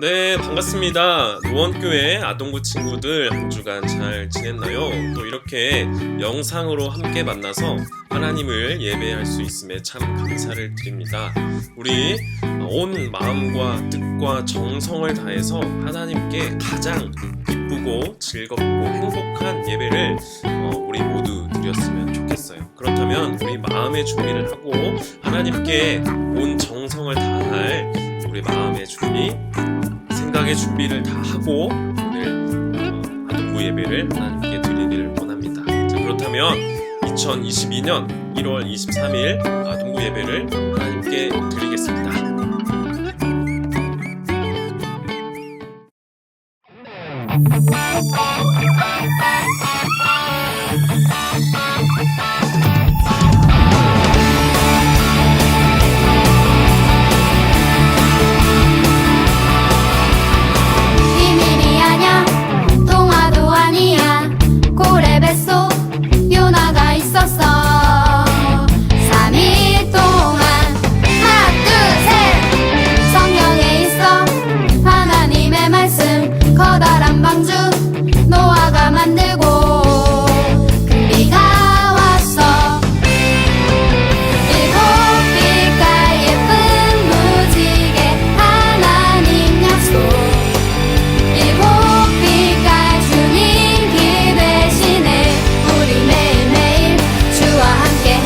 네, 반갑습니다. 노원교회 아동부 친구들 한 주간 잘 지냈나요? 또 이렇게 영상으로 함께 만나서 하나님을 예배할 수 있음에 참 감사를 드립니다. 우리 온 마음과 뜻과 정성을 다해서 하나님께 가장 기쁘고 즐겁고 행복한 예배를 우리 모두 드렸으면 좋겠어요. 그렇다면 우리 마음의 준비를 하고 하나님께 온 정성을 다할 우리 마음의 준비, 생각의 준비를 다 하고 오늘 아동부 예배를 하나님께 드리기를 원합니다. 자, 그렇다면 2022년 1월 23일 아동부 예배를 하나님께 드리겠습니다. 비밀이 아냐 동화도 아니야 고래 뱃속 요나가 있었어 3일 동안 하나 둘셋 성경에 있어 하나님의 말씀 커다란 방주 노아가 만들고 큰 비가 왔어 일곱 빛깔 예쁜 무지개 하나님 약속 일곱 빛깔 주님 기대시네 우리 매일매일 주와 함께해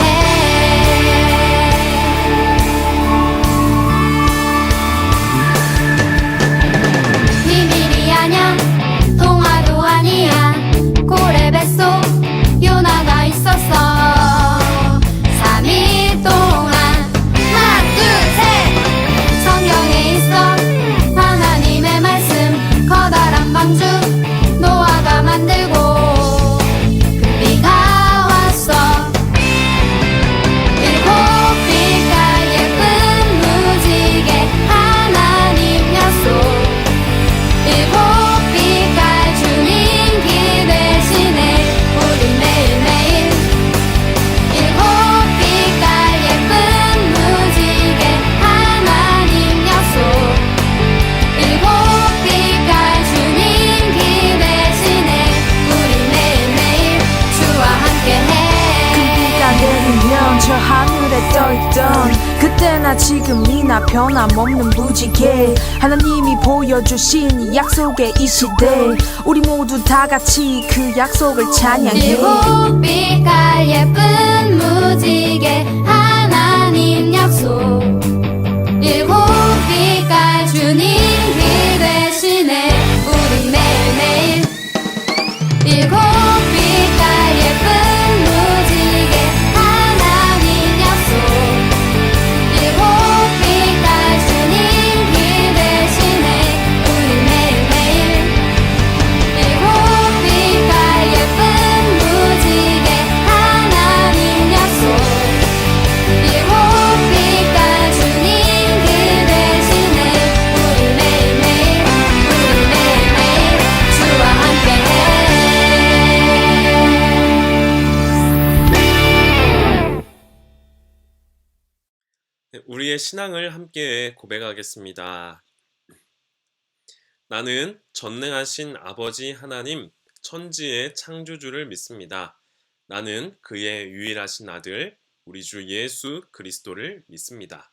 비밀이 아냐 동화도 아니야 고래 뱃속 요나가 있었어 3일 동안 하나 둘셋 성경에 있어 하나님의 말씀 커다란 방주 노아가 만들고 큰 비가 왔어 일곱 빛깔 예쁜 무지개 하나님 약속 일곱 빛깔 주님 기대시네 우리 매일매일 일곱 빛깔 예쁜 무지개 하나님 약속 일곱 빛깔 주님 기대시네 우리 매일매일 주와 함께해 큰 비가 내리면 저 하늘에 떠있던 그때나 지금이나 변함없는 무지개 하나님이 보여주신 약속의 이 시대 우리 모두 다같이 그 약속을 찬양해 일곱 빛깔 예쁜 무지개 하나님 약속 일곱 빛깔 주님 기대시네 우리 매일매일 일곱 빛깔 예쁜 무지개 하나님 약속 일곱 빛깔 주님 기대시네 우리 매일매일 일곱 빛깔 예쁜 무지개 하나님 약속 일곱 빛깔 주님 기대시네 우리 매일매일 주와 함께해 네, 우리의 신앙을 함께 고백하겠습니다. 나는 전능하신 아버지 하나님, 천지의 창조주를 믿습니다. 나는 그의 유일하신 아들, 우리 주 예수 그리스도를 믿습니다.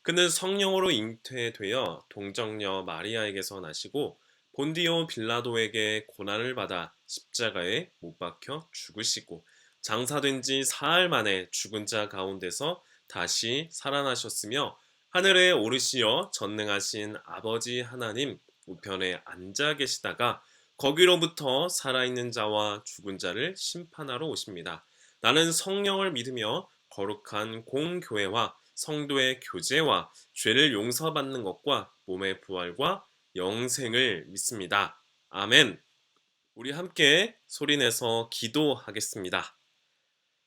그는 성령으로 잉태되어 동정녀 마리아에게서 나시고 본디오 빌라도에게 고난을 받아 십자가에 못 박혀 죽으시고 장사된 지 사흘 만에 죽은 자 가운데서 다시 살아나셨으며 하늘에 오르시어 전능하신 아버지 하나님 우편에 앉아 계시다가 거기로부터 살아있는 자와 죽은 자를 심판하러 오십니다. 나는 성령을 믿으며 거룩한 공교회와 성도의 교제와 죄를 용서받는 것과 몸의 부활과 영생을 믿습니다. 아멘. 우리 함께 소리내서 기도하겠습니다.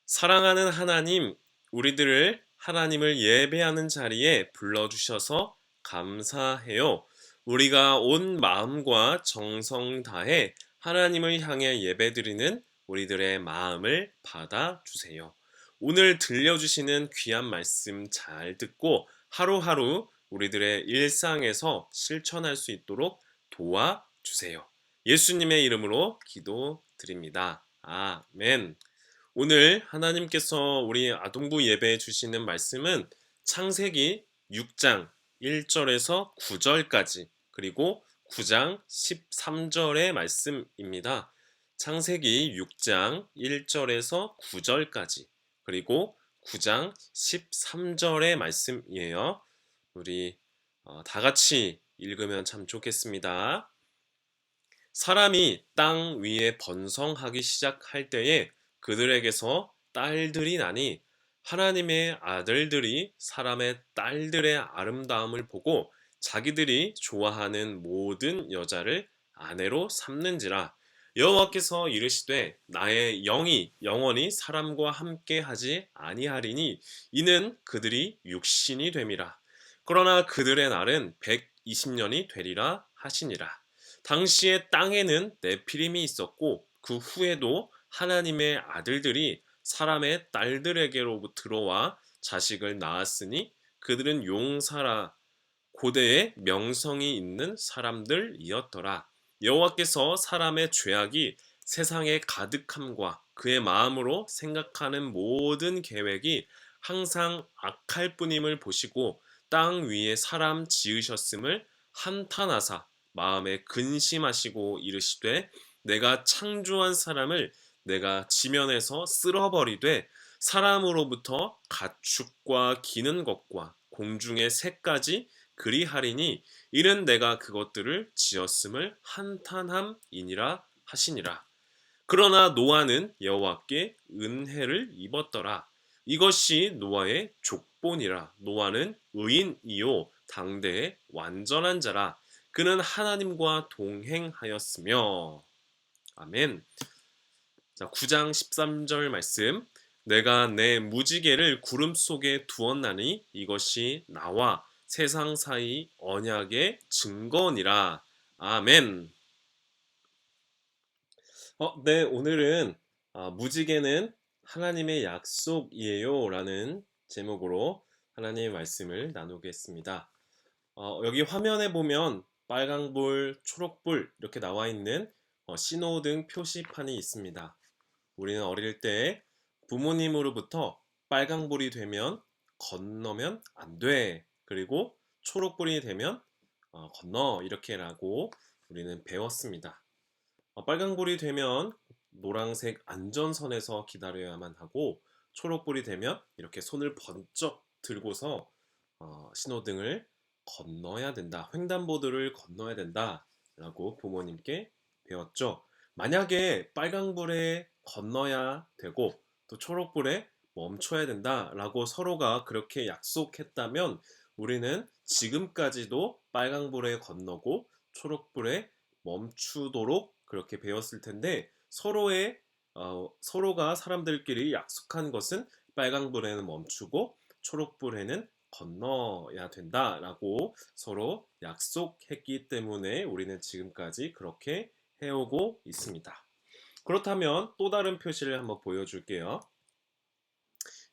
사랑하는 하나님, 우리들을 하나님을 예배하는 자리에 불러주셔서 감사해요. 우리가 온 마음과 정성 다해 하나님을 향해 예배드리는 우리들의 마음을 받아주세요. 오늘 들려주시는 귀한 말씀 잘 듣고 하루하루 우리들의 일상에서 실천할 수 있도록 도와주세요. 예수님의 이름으로 기도드립니다. 아멘. 오늘 하나님께서 우리 아동부 예배에 주시는 말씀은 창세기 6장 1절에서 9절까지 그리고 9장 13절의 말씀입니다. 창세기 6장 1절에서 9절까지 그리고 9장 13절의 말씀이에요. 우리 다 같이 읽으면 참 좋겠습니다. 사람이 땅 위에 번성하기 시작할 때에 그들에게서 딸들이 나니 하나님의 아들들이 사람의 딸들의 아름다움을 보고 자기들이 좋아하는 모든 여자를 아내로 삼는지라. 여호와께서 이르시되 나의 영이 영원히 사람과 함께 하지 아니하리니 이는 그들이 육신이 됨이라. 그러나 그들의 날은 120년이 되리라 하시니라. 당시에 땅에는 네피림이 있었고 그 후에도 하나님의 아들들이 사람의 딸들에게로 들어와 자식을 낳았으니 그들은 용사라 고대의 명성이 있는 사람들이었더라. 여호와께서 사람의 죄악이 세상에 가득함과 그의 마음으로 생각하는 모든 계획이 항상 악할 뿐임을 보시고 땅 위에 사람 지으셨음을 한탄하사 마음에 근심하시고 이르시되 내가 창조한 사람을 내가 지면에서 쓸어버리되 사람으로부터 가축과 기는 것과 공중의 새까지 그리하리니 이는 내가 그것들을 지었음을 한탄함이니라 하시니라. 그러나 노아는 여호와께 은혜를 입었더라. 이것이 노아의 족본이라. 노아는 의인이요 당대의 완전한 자라. 그는 하나님과 동행하였으며. 아멘. 자, 9장 13절 말씀. 내가 내 무지개를 구름 속에 두었나니 이것이 나와 세상 사이 언약의 증거니라. 아멘. 네, 오늘은 무지개는 하나님의 약속이에요 라는 제목으로 하나님의 말씀을 나누겠습니다. 여기 화면에 보면 빨강불, 초록불 이렇게 나와 있는 신호등 표시판이 있습니다. 우리는 어릴 때 부모님으로부터 빨강불이 되면 건너면 안 돼. 그리고 초록불이 되면 건너 이렇게라고 우리는 배웠습니다. 빨강불이 되면 노란색 안전선에서 기다려야만 하고 초록불이 되면 이렇게 손을 번쩍 들고서 신호등을 건너야 된다. 횡단보도를 건너야 된다 라고 부모님께 배웠죠. 만약에 빨강불에 건너야 되고 또 초록불에 멈춰야 된다 라고 서로가 그렇게 약속했다면 우리는 지금까지도 빨강불에 건너고 초록불에 멈추도록 그렇게 배웠을 텐데 서로가 사람들끼리 약속한 것은 빨강불에는 멈추고 초록불에는 건너야 된다라고 서로 약속했기 때문에 우리는 지금까지 그렇게 해오고 있습니다. 그렇다면 또 다른 표시를 한번 보여줄게요.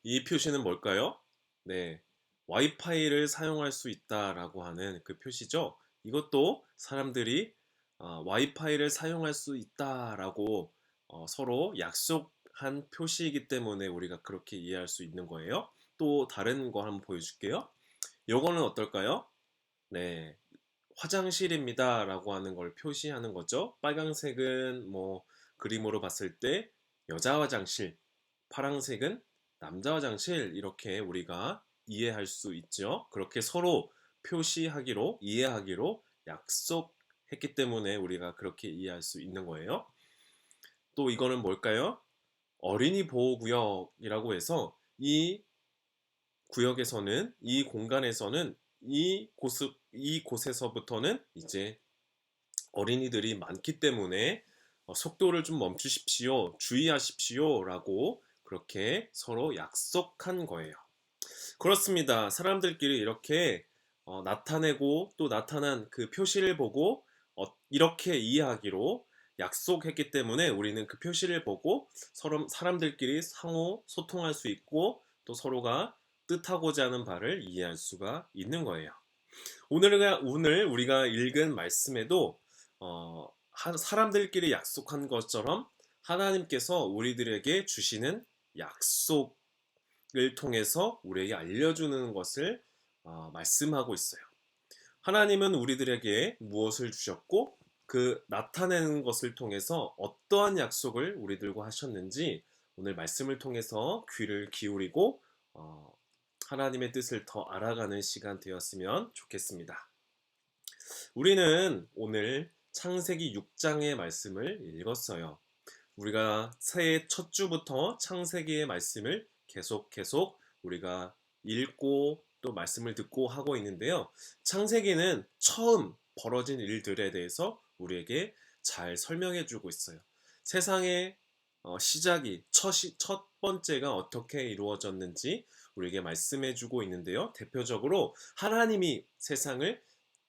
이 표시는 뭘까요? 네, 와이파이를 사용할 수 있다라고 하는 그 표시죠. 이것도 사람들이 와이파이를 사용할 수 있다라고 서로 약속한 표시이기 때문에 우리가 그렇게 이해할 수 있는 거예요. 또 다른 거 한번 보여줄게요. 요거는 어떨까요? 네, 화장실입니다 라고 하는 걸 표시하는 거죠. 빨간색은 뭐 그림으로 봤을 때 여자 화장실, 파란색은 남자 화장실 이렇게 우리가 이해할 수 있죠. 그렇게 서로 표시하기로 이해하기로 약속했기 때문에 우리가 그렇게 이해할 수 있는 거예요. 또 이거는 뭘까요? 어린이 보호구역이라고 해서 이 구역에서는 이 공간에서는 이곳에서부터는 이제 어린이들이 많기 때문에 속도를 좀 멈추십시오, 주의하십시오 라고 그렇게 서로 약속한 거예요. 그렇습니다. 사람들끼리 이렇게 나타내고 또 나타난 그 표시를 보고 이렇게 이해하기로 약속했기 때문에 우리는 그 표시를 보고 서로 사람들끼리 상호 소통할 수 있고 또 서로가 뜻하고자 하는 바를 이해할 수가 있는 거예요. 오늘 우리가 읽은 말씀에도 사람들끼리 약속한 것처럼 하나님께서 우리들에게 주시는 약속을 통해서 우리에게 알려주는 것을 말씀하고 있어요. 하나님은 우리들에게 무엇을 주셨고 그 나타내는 것을 통해서 어떠한 약속을 우리들과 하셨는지 오늘 말씀을 통해서 귀를 기울이고 하나님의 뜻을 더 알아가는 시간 되었으면 좋겠습니다. 우리는 오늘 창세기 6장의 말씀을 읽었어요. 우리가 새해 첫 주부터 창세기의 말씀을 계속 우리가 읽고 또 말씀을 듣고 하고 있는데요. 창세기는 처음 벌어진 일들에 대해서 우리에게 잘 설명해 주고 있어요. 세상의 시작이 첫 번째가 어떻게 이루어졌는지 우리에게 말씀해 주고 있는데요. 대표적으로 하나님이 세상을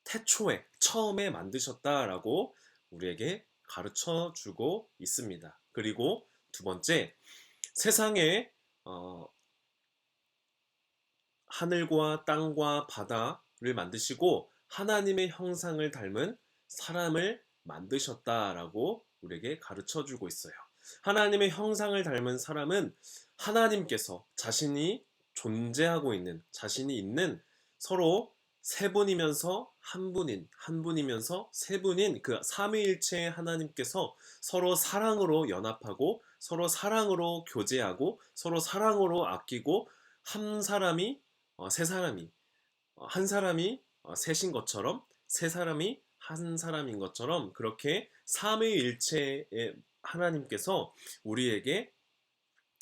태초에 처음에 만드셨다라고 우리에게 가르쳐 주고 있습니다. 그리고 두 번째, 세상에 하늘과 땅과 바다를 만드시고 하나님의 형상을 닮은 사람을 만드셨다라고 우리에게 가르쳐 주고 있어요. 하나님의 형상을 닮은 사람은 하나님께서 자신이 존재하고 있는, 자신이 있는 서로 세 분이면서 한 분이면서 세 분인 그 삼위일체의 하나님께서 서로 사랑으로 연합하고 서로 사랑으로 교제하고 서로 사랑으로 아끼고 한 사람이 세 사람이 한 사람이 셋인 것처럼 세 사람이 한 사람인 것처럼 그렇게 삼위일체의 하나님께서 우리에게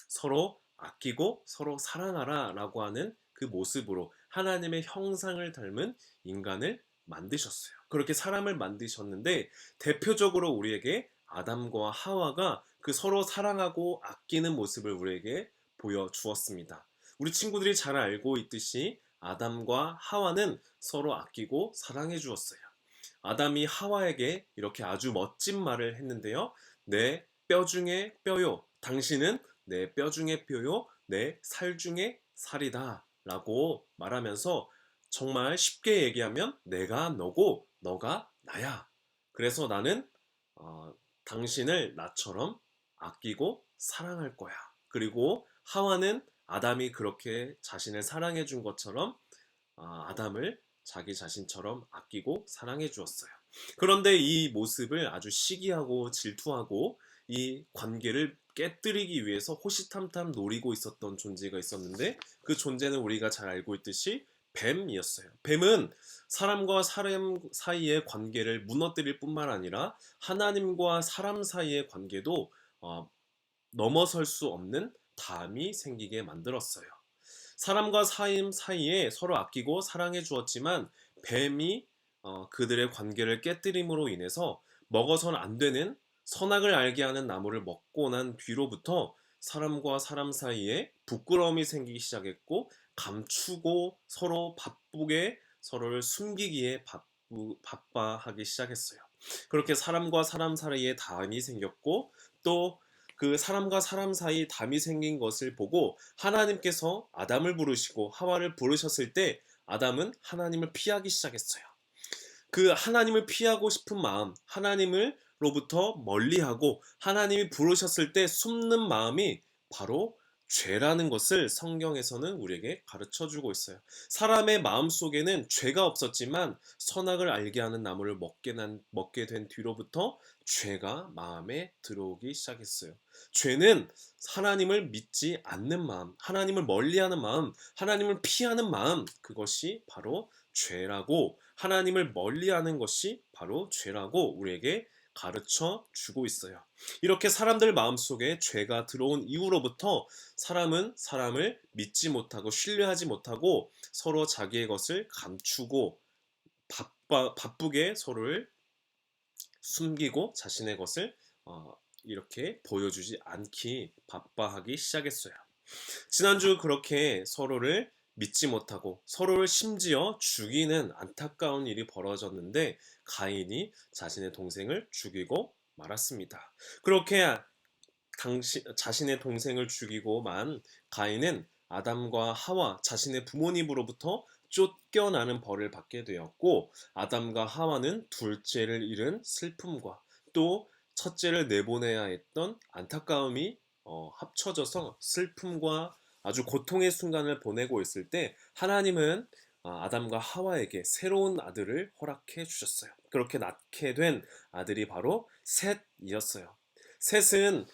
서로 아끼고 서로 사랑하라 라고 하는 그 모습으로 하나님의 형상을 닮은 인간을 만드셨어요. 그렇게 사람을 만드셨는데 대표적으로 우리에게 아담과 하와가 그 서로 사랑하고 아끼는 모습을 우리에게 보여주었습니다. 우리 친구들이 잘 알고 있듯이 아담과 하와는 서로 아끼고 사랑해 주었어요. 아담이 하와에게 이렇게 아주 멋진 말을 했는데요. 내 뼈 중에 뼈요. 당신은 내 뼈 중에 뼈요. 내 살 중에 살이다. 라고 말하면서 정말 쉽게 얘기하면 내가 너고 너가 나야. 그래서 나는 당신을 나처럼 아끼고 사랑할 거야. 그리고 하와는 아담이 그렇게 자신을 사랑해 준 것처럼 아담을 자기 자신처럼 아끼고 사랑해 주었어요. 그런데 이 모습을 아주 시기하고 질투하고 이 관계를 깨뜨리기 위해서 호시탐탐 노리고 있었던 존재가 있었는데 그 존재는 우리가 잘 알고 있듯이 뱀이었어요. 뱀은 사람과 사람 사이의 관계를 무너뜨릴 뿐만 아니라 하나님과 사람 사이의 관계도 넘어설 수 없는 담이 생기게 만들었어요. 사람과 사람 사이에 서로 아끼고 사랑해 주었지만 뱀이 그들의 관계를 깨뜨림으로 인해서 먹어서는 안 되는 선악을 알게 하는 나무를 먹고 난 뒤로부터 사람과 사람 사이에 부끄러움이 생기기 시작했고 감추고 서로 바쁘게 서로를 숨기기에 바빠하기 시작했어요. 그렇게 사람과 사람 사이에 담이 생겼고 또 그 사람과 사람 사이 담이 생긴 것을 보고 하나님께서 아담을 부르시고 하와를 부르셨을 때 아담은 하나님을 피하기 시작했어요. 그 하나님을 피하고 싶은 마음, 하나님으로부터 멀리하고 하나님이 부르셨을 때 숨는 마음이 바로 죄라는 것을 성경에서는 우리에게 가르쳐주고 있어요. 사람의 마음 속에는 죄가 없었지만 선악을 알게 하는 나무를 먹게 된 뒤로부터 죄가 마음에 들어오기 시작했어요. 죄는 하나님을 믿지 않는 마음, 하나님을 멀리하는 마음, 하나님을 피하는 마음, 그것이 바로 죄라고 하나님을 멀리하는 것이 바로 죄라고 우리에게 가르쳐 주고 있어요. 이렇게 사람들 마음속에 죄가 들어온 이후로부터 사람은 사람을 믿지 못하고 신뢰하지 못하고 서로 자기의 것을 감추고 바쁘게 서로를 숨기고 자신의 것을 이렇게 보여주지 않기 바빠하기 시작했어요. 지난주 그렇게 서로를 믿지 못하고 서로를 심지어 죽이는 안타까운 일이 벌어졌는데 가인이 자신의 동생을 죽이고 말았습니다. 그렇게 자신의 동생을 죽이고 만 가인은 아담과 하와 자신의 부모님으로부터 쫓겨나는 벌을 받게 되었고, 아담과 하와는 둘째를 잃은 슬픔과 또 첫째를 내보내야 했던 안타까움이 합쳐져서 슬픔과 아주 고통의 순간을 보내고 있을 때, 하나님은 아담과 하와에게 새로운 아들을 허락해 주셨어요. 그렇게 낳게 된 아들이 바로 셋이었어요. 셋은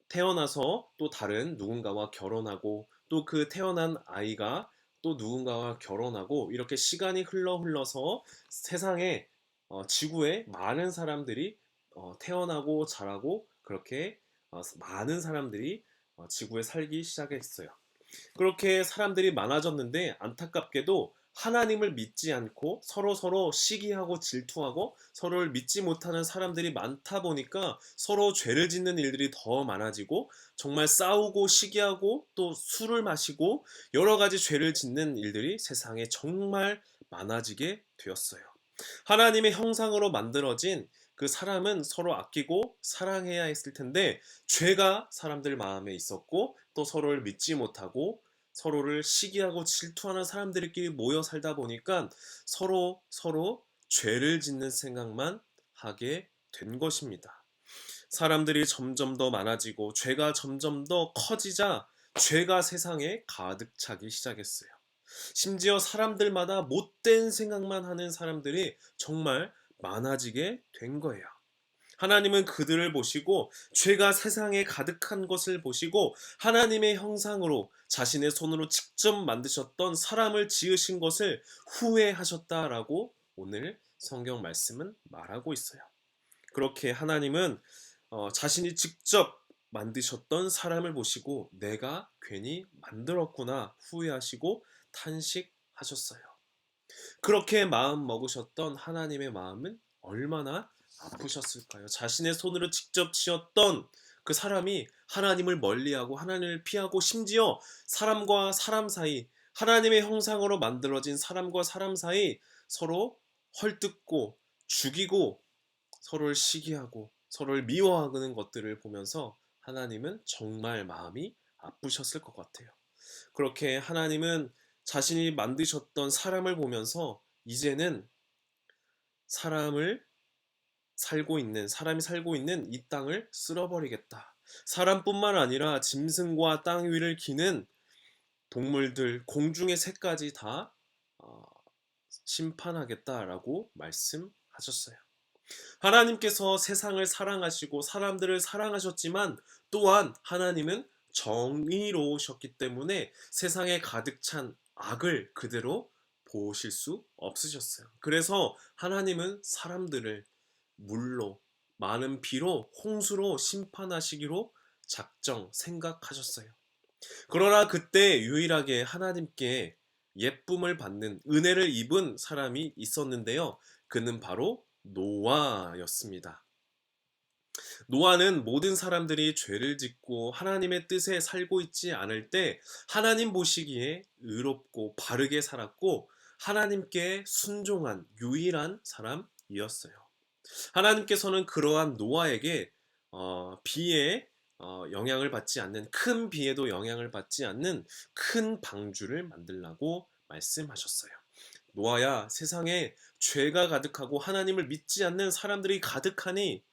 태어나서 또 다른 누군가와 결혼하고, 또 그 태어난 아이가 또 누군가와 결혼하고, 이렇게 시간이 흘러서 세상에 지구에 많은 사람들이 태어나고 자라고, 그렇게 많은 사람들이 지구에 살기 시작했어요. 그렇게 사람들이 많아졌는데, 안타깝게도 하나님을 믿지 않고 서로 시기하고 질투하고 서로를 믿지 못하는 사람들이 많다 보니까 서로 죄를 짓는 일들이 더 많아지고, 정말 싸우고 시기하고 또 술을 마시고 여러 가지 죄를 짓는 일들이 세상에 정말 많아지게 되었어요. 하나님의 형상으로 만들어진 그 사람은 서로 아끼고 사랑해야 했을 텐데, 죄가 사람들 마음에 있었고 또 서로를 믿지 못하고 서로를 시기하고 질투하는 사람들끼리 모여 살다 보니까 서로 죄를 짓는 생각만 하게 된 것입니다. 사람들이 점점 더 많아지고 죄가 점점 더 커지자 죄가 세상에 가득 차기 시작했어요. 심지어 사람들마다 못된 생각만 하는 사람들이 정말 많아지게 된 거예요. 하나님은 그들을 보시고 죄가 세상에 가득한 것을 보시고, 하나님의 형상으로 자신의 손으로 직접 만드셨던 사람을 지으신 것을 후회하셨다라고 오늘 성경 말씀은 말하고 있어요. 그렇게 하나님은 자신이 직접 만드셨던 사람을 보시고 내가 괜히 만들었구나 후회하시고 탄식하셨어요. 그렇게 마음 먹으셨던 하나님의 마음은 얼마나 아프셨을까요? 자신의 손으로 직접 지었던 그 사람이 하나님을 멀리하고 하나님을 피하고, 심지어 사람과 사람 사이, 하나님의 형상으로 만들어진 사람과 사람 사이 서로 헐뜯고 죽이고 서로를 시기하고 서로를 미워하는 것들을 보면서 하나님은 정말 마음이 아프셨을 것 같아요. 그렇게 하나님은 자신이 만드셨던 사람을 보면서 이제는 사람이 살고 있는 이 땅을 쓸어버리겠다. 사람뿐만 아니라 짐승과 땅 위를 기는 동물들, 공중의 새까지 다 심판하겠다라고 말씀하셨어요. 하나님께서 세상을 사랑하시고 사람들을 사랑하셨지만, 또한 하나님은 정의로우셨기 때문에 세상에 가득 찬 악을 그대로 보실 수 없으셨어요. 그래서 하나님은 사람들을 물로, 많은 비로, 홍수로 심판하시기로 생각하셨어요. 그러나 그때 유일하게 하나님께 예쁨을 받는, 은혜를 입은 사람이 있었는데요. 그는 바로 노아였습니다. 노아는 모든 사람들이 죄를 짓고 하나님의 뜻에 살고 있지 않을 때 하나님 보시기에 의롭고 바르게 살았고 하나님께 순종한 유일한 사람이었어요. 하나님께서는 그러한 노아에게 비에 영향을 받지 않는, 큰 비에도 영향을 받지 않는 큰 방주를 만들라고 말씀하셨어요. 노아야, 세상에 죄가 가득하고 하나님을 믿지 않는 사람들이 가득하니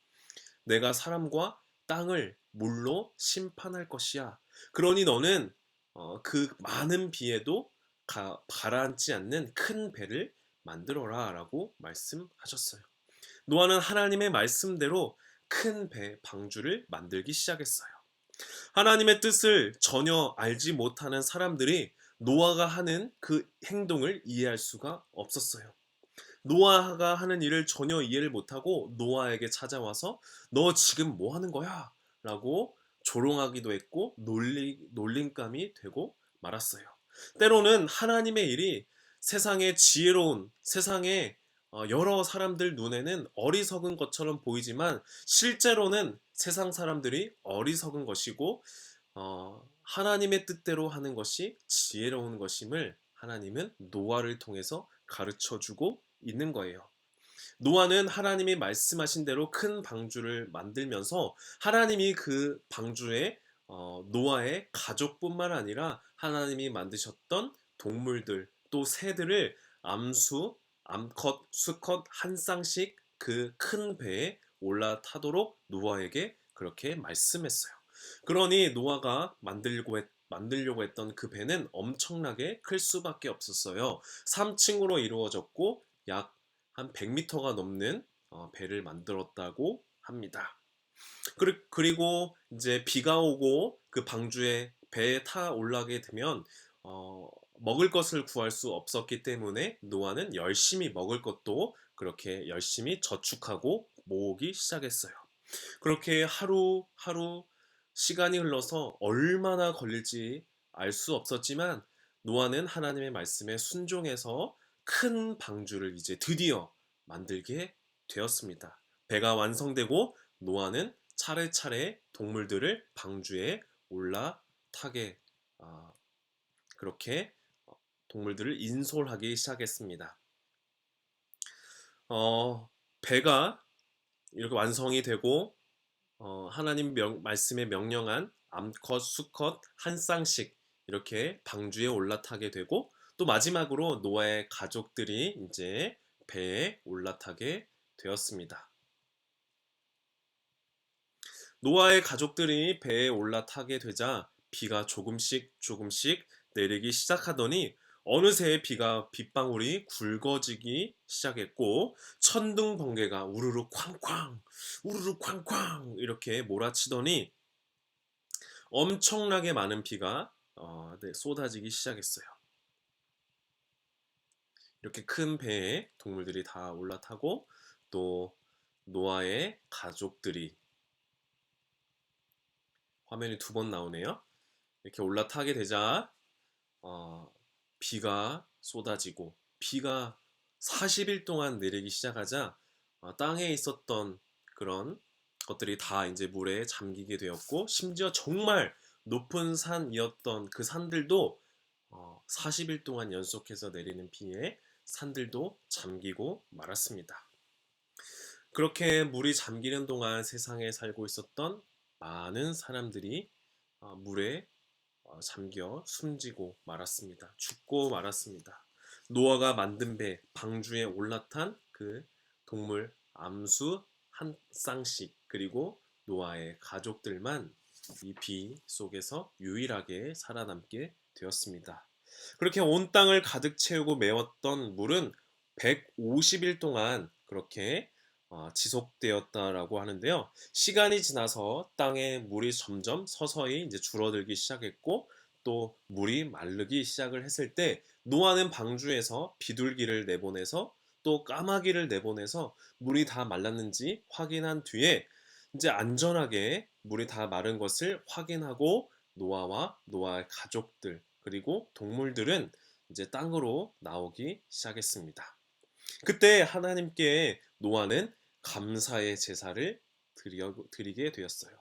내가 사람과 땅을 물로 심판할 것이야. 그러니 너는 그 많은 비에도 가라앉지 않는 큰 배를 만들어라 라고 말씀하셨어요. 노아는 하나님의 말씀대로 큰 배, 방주를 만들기 시작했어요. 하나님의 뜻을 전혀 알지 못하는 사람들이 노아가 하는 그 행동을 이해할 수가 없었어요. 노아가 하는 일을 전혀 이해를 못하고 노아에게 찾아와서 너 지금 뭐 하는 거야? 라고 조롱하기도 했고 놀림감이 되고 말았어요. 때로는 하나님의 일이 세상에 지혜로운, 세상에 여러 사람들 눈에는 어리석은 것처럼 보이지만 실제로는 세상 사람들이 어리석은 것이고 하나님의 뜻대로 하는 것이 지혜로운 것임을 하나님은 노아를 통해서 가르쳐주고 있는 거예요. 노아는 하나님이 말씀하신 대로 큰 방주를 만들면서 하나님이 그 방주에 노아의 가족뿐만 아니라 하나님이 만드셨던 동물들 또 새들을 암수, 암컷, 수컷 한 쌍씩 그 큰 배에 올라타도록 노아에게 그렇게 말씀했어요. 그러니 노아가 만들려고 했던 그 배는 엄청나게 클 수밖에 없었어요. 3층으로 이루어졌고 약 한 100m가 넘는 배를 만들었다고 합니다. 그리고 이제 비가 오고 그 방주에 배에 타 올라가게 되면 먹을 것을 구할 수 없었기 때문에 노아는 열심히 먹을 것도 그렇게 열심히 저축하고 모으기 시작했어요. 그렇게 하루하루 시간이 흘러서 얼마나 걸릴지 알 수 없었지만 노아는 하나님의 말씀에 순종해서 큰 방주를 이제 드디어 만들게 되었습니다. 배가 완성되고 노아는 차례차례 동물들을 방주에 올라타게 그렇게 동물들을 인솔하기 시작했습니다. 배가 이렇게 완성이 되고 하나님 말씀에 명령한 암컷, 수컷 한 쌍씩 이렇게 방주에 올라타게 되고 또 마지막으로 노아의 가족들이 이제 배에 올라타게 되었습니다. 노아의 가족들이 배에 올라타게 되자 비가 조금씩 내리기 시작하더니 어느새 빗방울이 굵어지기 시작했고 천둥 번개가 우르르 쾅쾅 이렇게 몰아치더니 엄청나게 많은 비가 쏟아지기 시작했어요. 이렇게 큰 배에 동물들이 다 올라타고 또 노아의 가족들이 화면이 2번 나오네요. 이렇게 올라타게 되자 비가 쏟아지고 비가 40일 동안 내리기 시작하자 땅에 있었던 그런 것들이 다 이제 물에 잠기게 되었고 심지어 정말 높은 산이었던 그 산들도 40일 동안 연속해서 내리는 비에 산들도 잠기고 말았습니다. 그렇게 물이 잠기는 동안 세상에 살고 있었던 많은 사람들이 물에 잠겨 숨지고 말았습니다. 죽고 말았습니다. 노아가 만든 배 방주에 올라탄 그 동물 암수 한 쌍씩 그리고 노아의 가족들만 이 비 속에서 유일하게 살아남게 되었습니다. 그렇게 온 땅을 가득 채우고 메웠던 물은 150일 동안 그렇게 지속되었다라고 하는데요. 시간이 지나서 땅에 물이 점점 서서히 이제 줄어들기 시작했고 또 물이 마르기 시작을 했을 때 노아는 방주에서 비둘기를 내보내서 또 까마귀를 내보내서 물이 다 말랐는지 확인한 뒤에 이제 안전하게 물이 다 마른 것을 확인하고 노아와 노아의 가족들 그리고 동물들은 이제 땅으로 나오기 시작했습니다. 그때 하나님께 노아는 감사의 제사를 드리게 되었어요.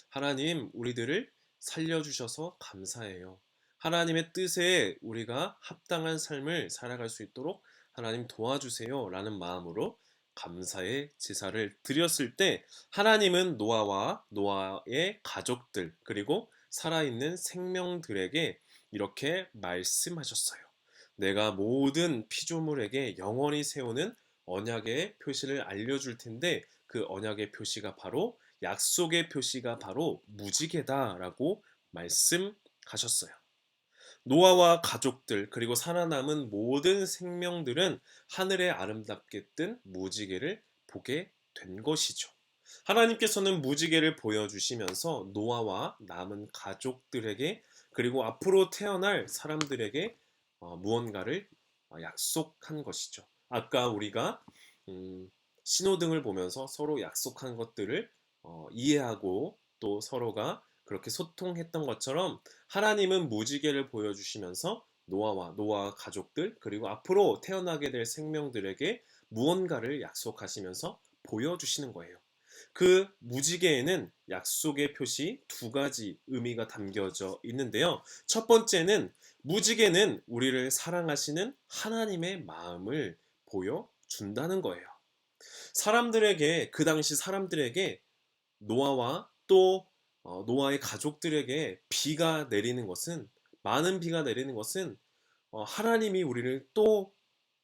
하나님, 우리들을 살려주셔서 감사해요. 하나님의 뜻에 우리가 합당한 삶을 살아갈 수 있도록 하나님 도와주세요 라는 마음으로 감사의 제사를 드렸을 때 하나님은 노아와 노아의 가족들 그리고 살아있는 생명들에게 이렇게 말씀하셨어요. 내가 모든 피조물에게 영원히 세우는 언약의 표시를 알려줄 텐데 그 언약의 표시가 바로 약속의 표시가 바로 무지개다라고 말씀하셨어요. 노아와 가족들 그리고 살아남은 모든 생명들은 하늘에 아름답게 뜬 무지개를 보게 된 것이죠. 하나님께서는 무지개를 보여주시면서 노아와 남은 가족들에게 그리고 앞으로 태어날 사람들에게 무언가를 약속한 것이죠. 아까 우리가 신호등을 보면서 서로 약속한 것들을 이해하고 또 서로가 그렇게 소통했던 것처럼 하나님은 무지개를 보여주시면서 노아와 가족들 그리고 앞으로 태어나게 될 생명들에게 무언가를 약속하시면서 보여주시는 거예요. 그 무지개에는 약속의 표시 2가지 의미가 담겨져 있는데요. 첫 번째는 무지개는 우리를 사랑하시는 하나님의 마음을 보여준다는 거예요. 그 당시 사람들에게 노아와 또 노아의 가족들에게 비가 내리는 것은 많은 비가 내리는 것은 하나님이 우리를 또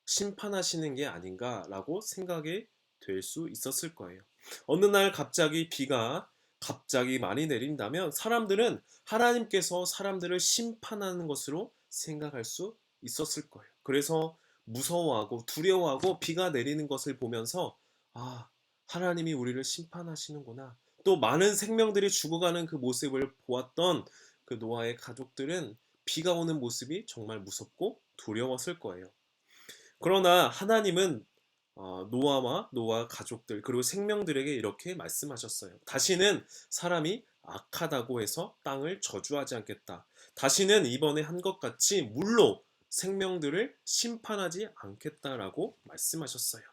심판하시는 게 아닌가라고 생각이 될 수 있었을 거예요. 어느 날 갑자기 비가 갑자기 많이 내린다면 사람들은 하나님께서 사람들을 심판하는 것으로 생각할 수 있었을 거예요. 그래서 무서워하고 두려워하고 비가 내리는 것을 보면서 아, 하나님이 우리를 심판하시는구나. 또 많은 생명들이 죽어가는 그 모습을 보았던 그 노아의 가족들은 비가 오는 모습이 정말 무섭고 두려웠을 거예요. 그러나 하나님은 노아와 노아 가족들 그리고 생명들에게 이렇게 말씀하셨어요. 다시는 사람이 악하다고 해서 땅을 저주하지 않겠다. 다시는 이번에 한 것 같이 물로 생명들을 심판하지 않겠다라고 말씀하셨어요.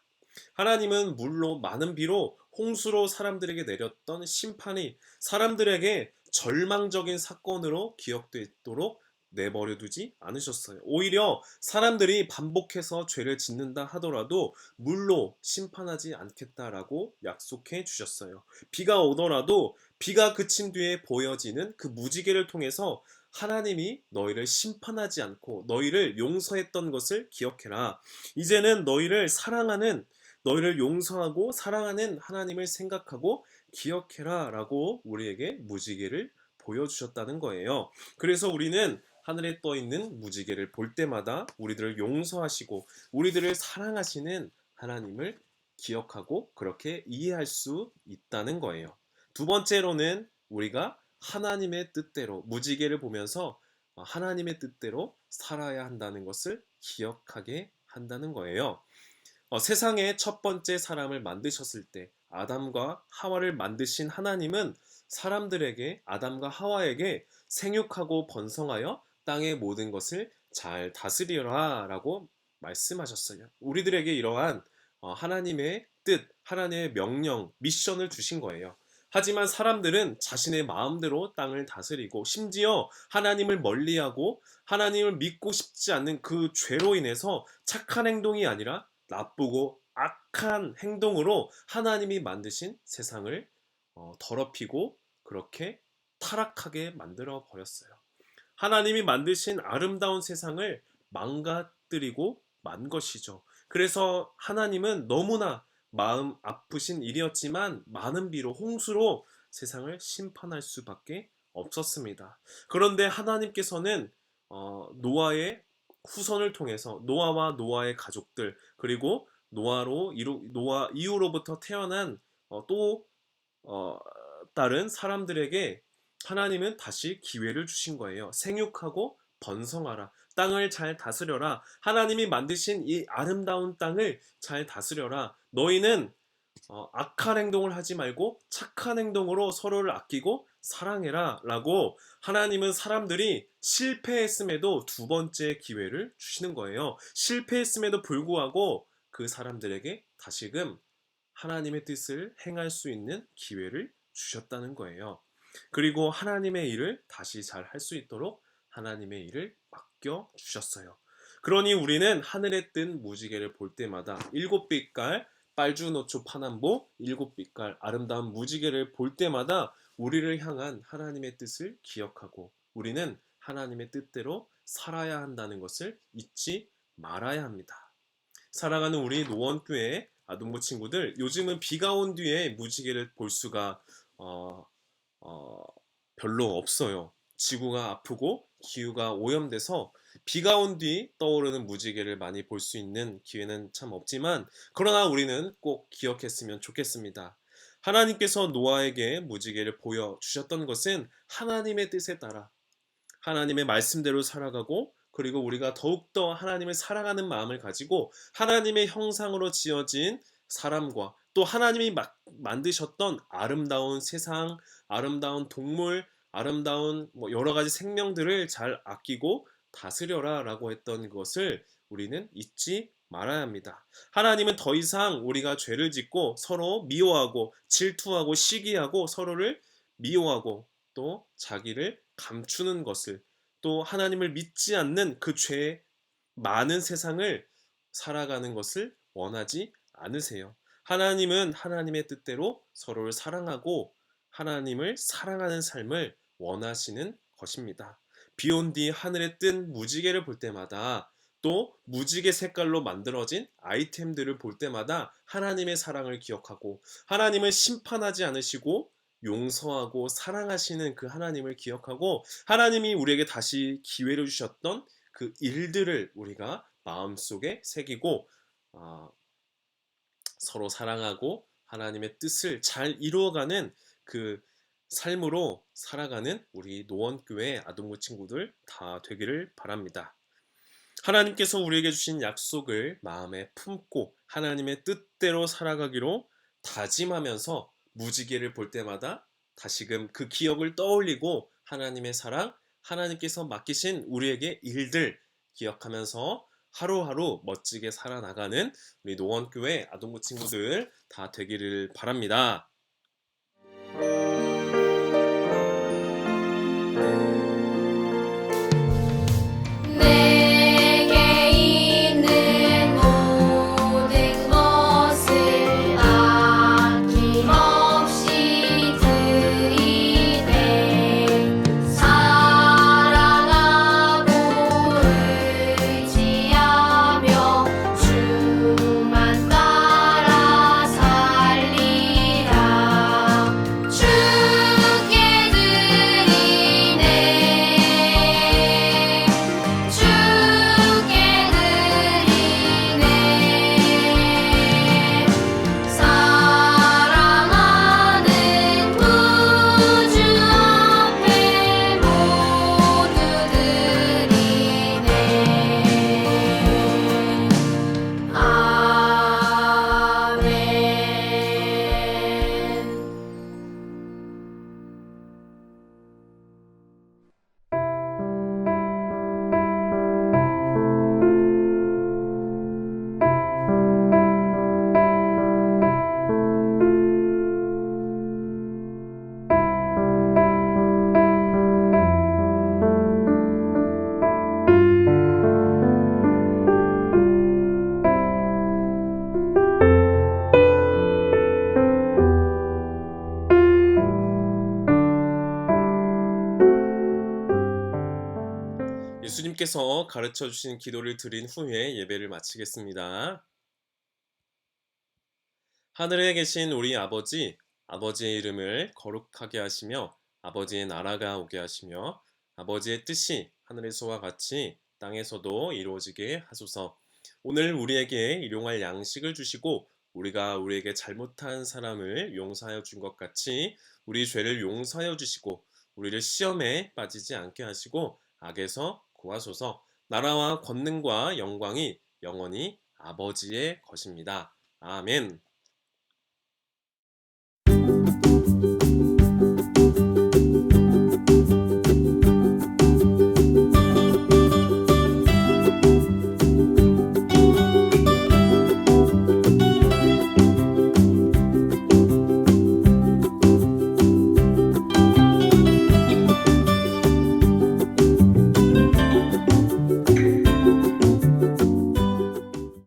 하나님은 물로 많은 비로 홍수로 사람들에게 내렸던 심판이 사람들에게 절망적인 사건으로 기억되도록 내버려 두지 않으셨어요. 오히려 사람들이 반복해서 죄를 짓는다 하더라도 물로 심판하지 않겠다라고 약속해 주셨어요. 비가 오더라도 비가 그친 뒤에 보여지는 그 무지개를 통해서 하나님이 너희를 심판하지 않고 너희를 용서했던 것을 기억해라. 이제는 너희를 용서하고 사랑하는 하나님을 생각하고 기억해라 라고 우리에게 무지개를 보여주셨다는 거예요. 그래서 우리는 하늘에 떠 있는 무지개를 볼 때마다 우리들을 용서하시고 우리들을 사랑하시는 하나님을 기억하고 그렇게 이해할 수 있다는 거예요. 두 번째로는 우리가 하나님의 뜻대로 무지개를 보면서 하나님의 뜻대로 살아야 한다는 것을 기억하게 한다는 거예요. 세상의 첫 번째 사람을 만드셨을 때 아담과 하와를 만드신 하나님은 사람들에게 아담과 하와에게 생육하고 번성하여 땅의 모든 것을 잘 다스리라 라고 말씀하셨어요. 우리들에게 이러한 하나님의 뜻, 하나님의 명령, 미션을 주신 거예요. 하지만 사람들은 자신의 마음대로 땅을 다스리고 심지어 하나님을 멀리하고 하나님을 믿고 싶지 않는 그 죄로 인해서 착한 행동이 아니라 나쁘고 악한 행동으로 하나님이 만드신 세상을 더럽히고 그렇게 타락하게 만들어 버렸어요. 하나님이 만드신 아름다운 세상을 망가뜨리고 만 것이죠. 그래서 하나님은 너무나 마음 아프신 일이었지만 많은 비로 홍수로 세상을 심판할 수밖에 없었습니다. 그런데 하나님께서는 노아의 후손을 통해서 노아와 노아의 가족들 그리고 노아 이후로부터 태어난 또 다른 사람들에게 하나님은 다시 기회를 주신 거예요. 생육하고 번성하라. 땅을 잘 다스려라. 하나님이 만드신 이 아름다운 땅을 잘 다스려라. 너희는 악한 행동을 하지 말고 착한 행동으로 서로를 아끼고 사랑해라 라고 하나님은 사람들이 실패했음에도 두 번째 기회를 주시는 거예요. 실패했음에도 불구하고 그 사람들에게 다시금 하나님의 뜻을 행할 수 있는 기회를 주셨다는 거예요. 그리고 하나님의 일을 다시 잘 할 수 있도록 하나님의 일을 맡겨 주셨어요. 그러니 우리는 하늘에 뜬 무지개를 볼 때마다 일곱 빛깔 빨주노초 파남보 일곱 빛깔 아름다운 무지개를 볼 때마다 우리를 향한 하나님의 뜻을 기억하고 우리는 하나님의 뜻대로 살아야 한다는 것을 잊지 말아야 합니다. 사랑하는 우리 노원교회 아동부 친구들, 요즘은 비가 온 뒤에 무지개를 볼 수가 별로 없어요. 지구가 아프고 기후가 오염돼서 비가 온 뒤 떠오르는 무지개를 많이 볼 수 있는 기회는 참 없지만 그러나 우리는 꼭 기억했으면 좋겠습니다. 하나님께서 노아에게 무지개를 보여주셨던 것은 하나님의 뜻에 따라 하나님의 말씀대로 살아가고 그리고 우리가 더욱더 하나님을 사랑하는 마음을 가지고 하나님의 형상으로 지어진 사람과 또 하나님이 만드셨던 아름다운 세상, 아름다운 동물, 아름다운 여러 가지 생명들을 잘 아끼고 다스려라 라고 했던 것을 우리는 잊지 말아야 합니다. 하나님은 더 이상 우리가 죄를 짓고 서로 미워하고 질투하고 시기하고 서로를 미워하고 또 자기를 감추는 것을 또 하나님을 믿지 않는 그 죄 많은 세상을 살아가는 것을 원하지 않으세요. 하나님은 하나님의 뜻대로 서로를 사랑하고 하나님을 사랑하는 삶을 원하시는 것입니다. 비온 뒤 하늘에 뜬 무지개를 볼 때마다 또 무지개 색깔로 만들어진 아이템들을 볼 때마다 하나님의 사랑을 기억하고 하나님을 심판하지 않으시고 용서하고 사랑하시는 그 하나님을 기억하고 하나님이 우리에게 다시 기회를 주셨던 그 일들을 우리가 마음속에 새기고 서로 사랑하고 하나님의 뜻을 잘 이루어가는 그 삶으로 살아가는 우리 노원교회 아동부 친구들 다 되기를 바랍니다. 하나님께서 우리에게 주신 약속을 마음에 품고 하나님의 뜻대로 살아가기로 다짐하면서 무지개를 볼 때마다 다시금 그 기억을 떠올리고 하나님의 사랑, 하나님께서 맡기신 우리에게 일들 기억하면서 하루하루 멋지게 살아나가는 우리 노원교회 아동부 친구들 다 되기를 바랍니다. 내게 있는 모든 것을 아낌없이 드리네 사랑하고 의지하며 주만 따라 살리라 주께 드리네 주께 드리네 사랑하는 구주 앞에 모두 드리네 아멘. 예수님께서 가르쳐 주신 기도를 드린 후에 예배를 마치겠습니다. 하늘에 계신 우리 아버지, 아버지의 이름을 거룩하게 하시며 아버지의 나라가 오게 하시며 아버지의 뜻이 하늘에서와 같이 땅에서도 이루어지게 하소서. 오늘 우리에게 일용할 양식을 주시고 우리가 우리에게 잘못한 사람을 용서하여 준 것 같이 우리 죄를 용서하여 주시고 우리를 시험에 빠지지 않게 하시고 악에서 구하소서. 나라와 권능과 영광이 영원히 아버지의 것입니다. 아멘.